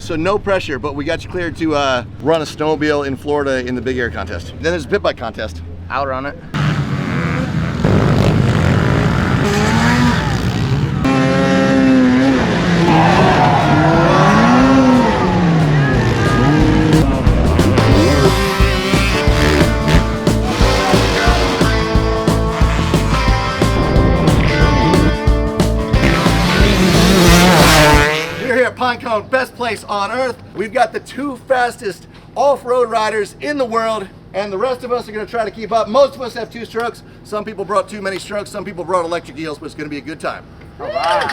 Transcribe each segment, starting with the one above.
so no pressure, but we got you cleared to run a snowmobile in Florida in the Big Air contest. Then there's a pit bike contest. I'll run it. Pinecone, best place on earth. We've got the 2 fastest off-road riders in the world, and the rest of us are going to try to keep up. Most of us have 2 strokes. Some people brought too many strokes. Some people brought electric eels, but it's going to be a good time. All right.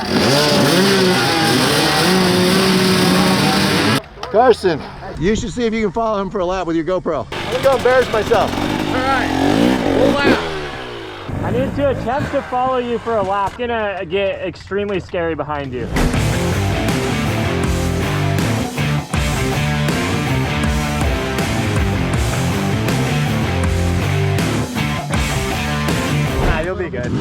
Carson, you should see if you can follow him for a lap with your GoPro. I'm going to go embarrass myself. All right. Full lap. I need to attempt to follow you for a lap. It's gonna get extremely scary behind you. You'll be good.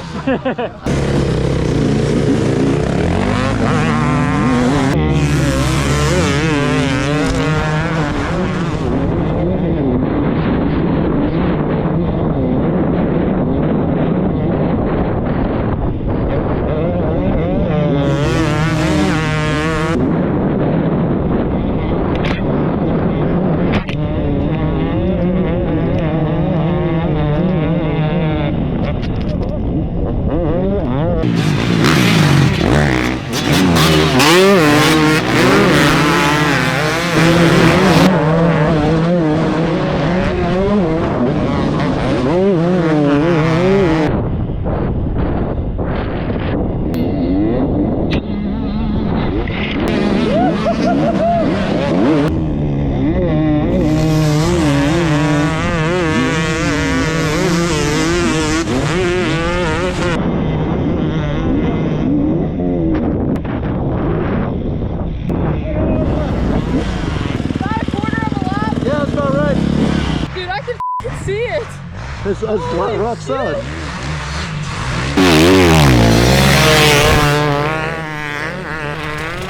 It's rock solid.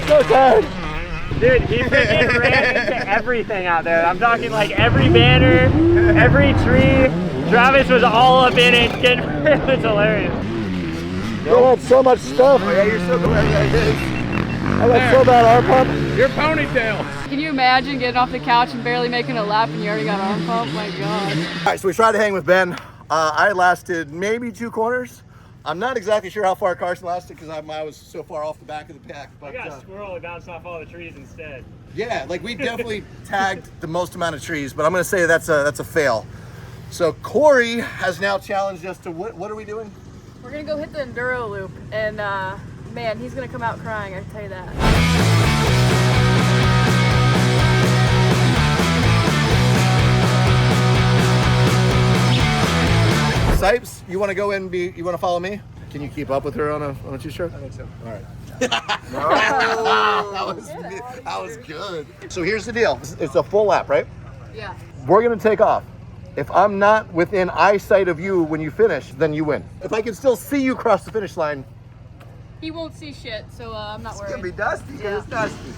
So tired. Dude, he freaking ran into everything out there. I'm talking like every banner, every tree. Travis was all up in it. It was hilarious. You had so much stuff. Oh yeah, you're so good at this. I got so bad arm pump. Your ponytail. Can you imagine getting off the couch and barely making a lap and you already got arm pump? My God. All right, so we tried to hang with Ben. I lasted maybe 2 corners. I'm not exactly sure how far Carson lasted because I was so far off the back of the pack. But, I got a squirrel that bounced off all the trees instead. Yeah, like we definitely tagged the most amount of trees, but I'm gonna say that's a fail. So Corey has now challenged us to what are we doing? We're gonna go hit the Enduro loop and man, he's gonna come out crying, I can tell you that. Sipes, you want to go in? You want to follow me? Can you keep up with her on a 2-stroke? I think so. All right. that was good. So here's the deal. It's a full lap, right? Yeah. We're gonna take off. If I'm not within eyesight of you when you finish, then you win. If I can still see you cross the finish line, He won't see shit, so I'm not worried. It's gonna be dusty. Yeah. It's dusty.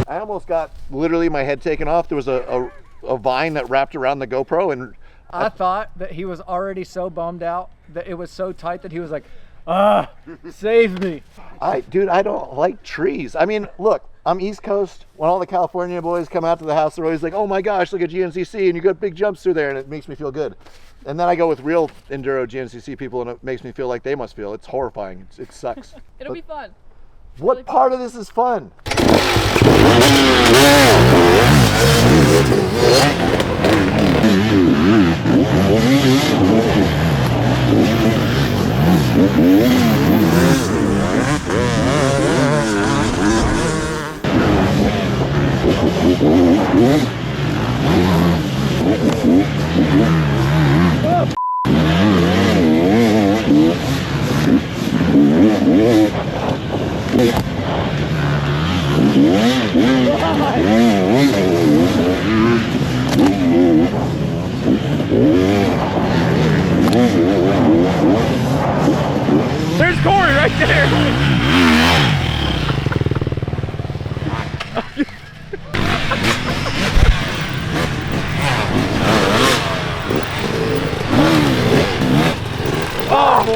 I almost got literally my head taken off. There was a vine that wrapped around the GoPro, and I thought that he was already so bummed out that it was so tight that he was like, save me. Dude, I don't like trees. I mean, look, I'm East Coast. When all the California boys come out to the house, they're always like, oh my gosh, look at GNCC, and you got big jumps through there, and it makes me feel good. And then I go with real Enduro GNCC people, and it makes me feel like they must feel. It's horrifying. It sucks. It'll be fun. What really part of this is fun?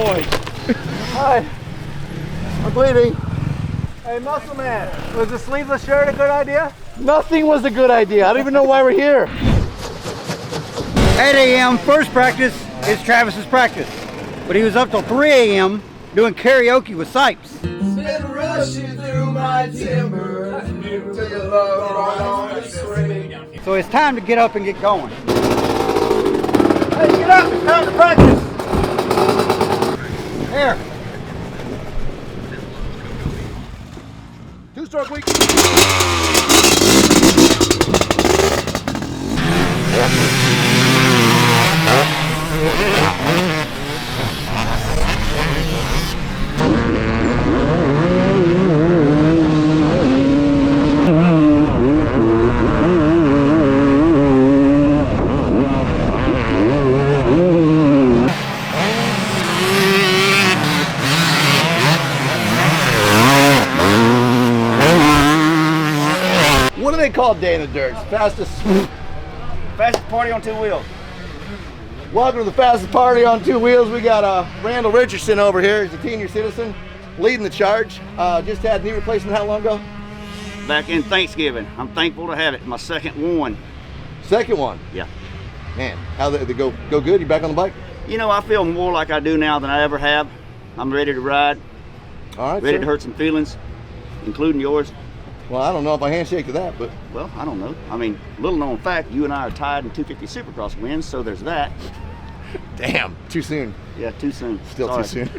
boy. Hi. I'm bleeding. Hey, Muscle Man, was the sleeveless shirt a good idea? Nothing was a good idea. I don't even know why we're here. 8 a.m. first practice is Travis's practice. But he was up till 3 a.m. doing karaoke with Sipes. Been rushing through my timber till your love on the string. So it's time to get up and get going. Hey, get up, it's time to practice. Here. Two-stroke week. What do they call Day in the Dirt? Fastest party on two wheels. Welcome to the fastest party on two wheels. We got Randall Richardson over here. He's a senior citizen, leading the charge. Just had knee replacement how long ago? Back in Thanksgiving. I'm thankful to have it. My second one. Second one. Yeah. Man, how they go good? You back on the bike? You know, I feel more like I do now than I ever have. I'm ready to ride, All right, ready sir. to hurt some feelings, including yours. Well, I don't know if I handshake to that, but Well, I don't know. I mean, little known fact, you and I are tied in 250 Supercross wins, so there's that. damn, too soon. Yeah, too soon. Still Sorry. too soon.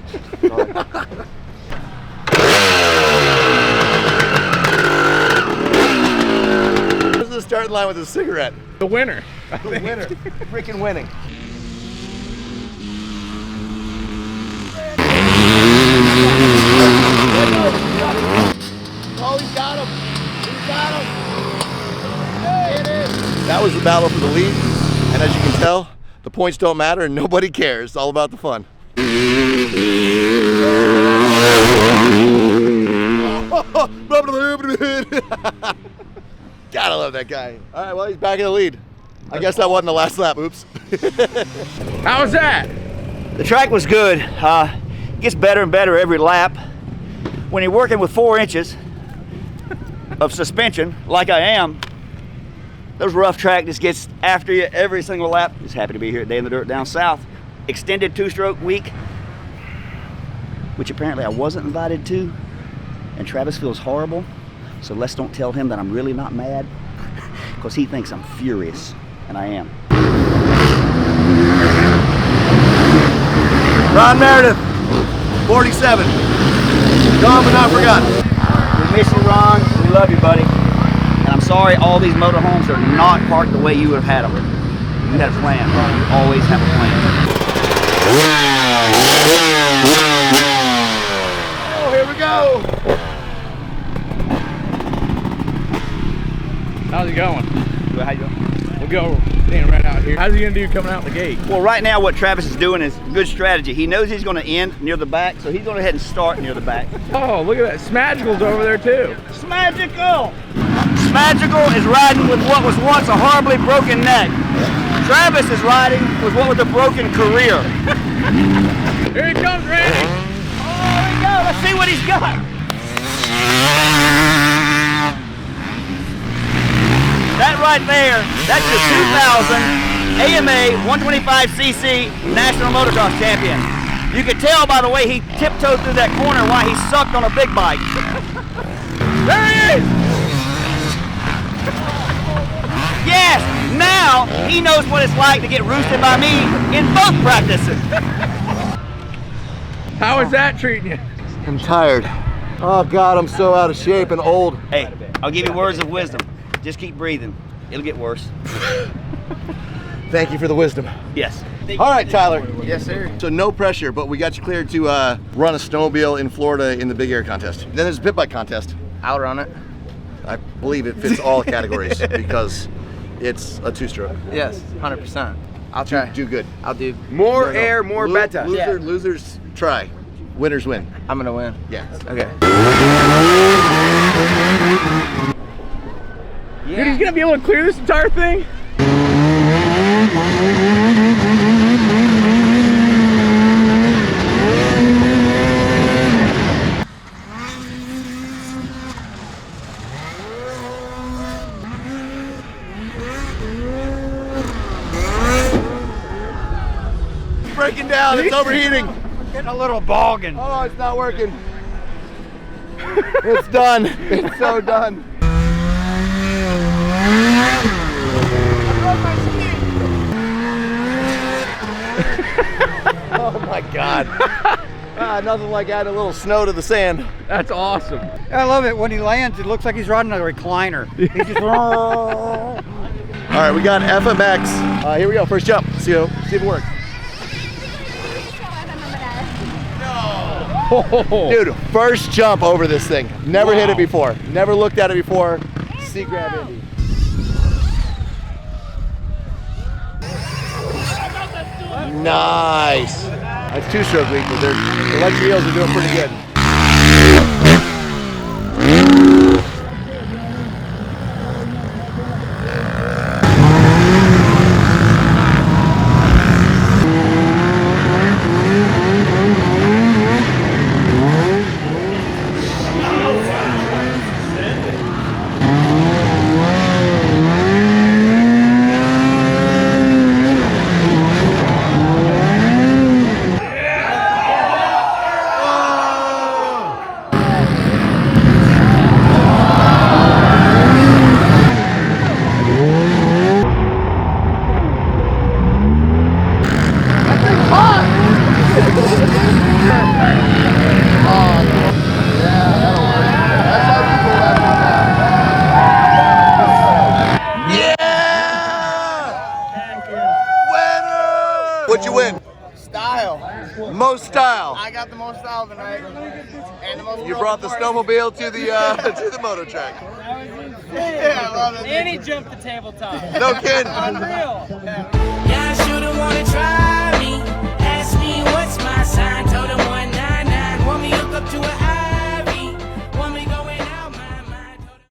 Sorry. This is the starting line with a cigarette. The winner. The winner, freaking winning. Oh, he got him. He got him. That was the battle for the lead, and as you can tell, the points don't matter and nobody cares. It's all about the fun. Gotta love that guy. All right, well, he's back in the lead. I guess that wasn't the last lap. Oops. How was that? The track was good. It gets better and better every lap. When you're working with 4 inches of suspension, like I am, those rough track just gets after you every single lap. Just happy to be here at Day in the Dirt down south. Extended 2-stroke week, which apparently I wasn't invited to. And Travis feels horrible, so let's don't tell him that I'm really not mad, because he thinks I'm furious, and I am. Ron Meredith, 47. Gone but not forgotten. We miss you, Ron. We love you, buddy. And I'm sorry all these motorhomes are not parked the way you would have had them. You had a plan, Ron. You always have a plan. Oh, here we go. How's it going? How you doing? We'll go stand right out here. How's he gonna do coming out the gate? Well, right now what Travis is doing is good strategy. He knows he's going to end near the back, so he's going to head and start near the back. Oh, look at that. Smagical's over there too. Smagical! Smagical is riding with what was once a horribly broken neck. Travis is riding with what was a broken career. Here he comes, Randy. Oh, there we go. Let's see what he's got. That right there, that's your 2000 AMA 125cc National Motocross Champion. You could tell by the way he tiptoed through that corner why he sucked on a big bike. There he is! Yes, now he knows what it's like to get roosted by me in both practices. How is that treating you? I'm tired. Oh God, I'm so out of shape and old. Hey, I'll give you words of wisdom. Just keep breathing. It'll get worse. Thank you for the wisdom. Yes. All right, Tyler. Yes, sir. So no pressure, but we got you cleared to run a snowmobile in Florida in the Big Air contest. Then there's a pit bike contest. I'll run it. I believe it fits all categories because it's a 2-stroke. Yes, 100%. I'll try. Do good. I'll do more No, no. air, more better. Losers try. Winners win. I'm gonna win. Yeah. Okay. Dude, he's gonna be able to clear this entire thing? breaking down. It's overheating. Getting a little bogging. Oh, it's not working. It's done. It's so done. Oh my God. Nothing like adding a little snow to the sand. That's awesome. I love it. When he lands, it looks like he's riding a recliner. He just All right, we got FMX. Here we go, first jump. See if it works. Dude, first jump over this thing. Never hit it before. Never looked at it before. Sea grab Indy. Nice. That's two-stroke lead, but the electric eels are doing pretty good. What'd you win? Style. Most style. I got the most style tonight. And the most You brought the snowmobile to the moto track. Yeah, I love it. And he jumped the tabletop. No kidding. Unreal.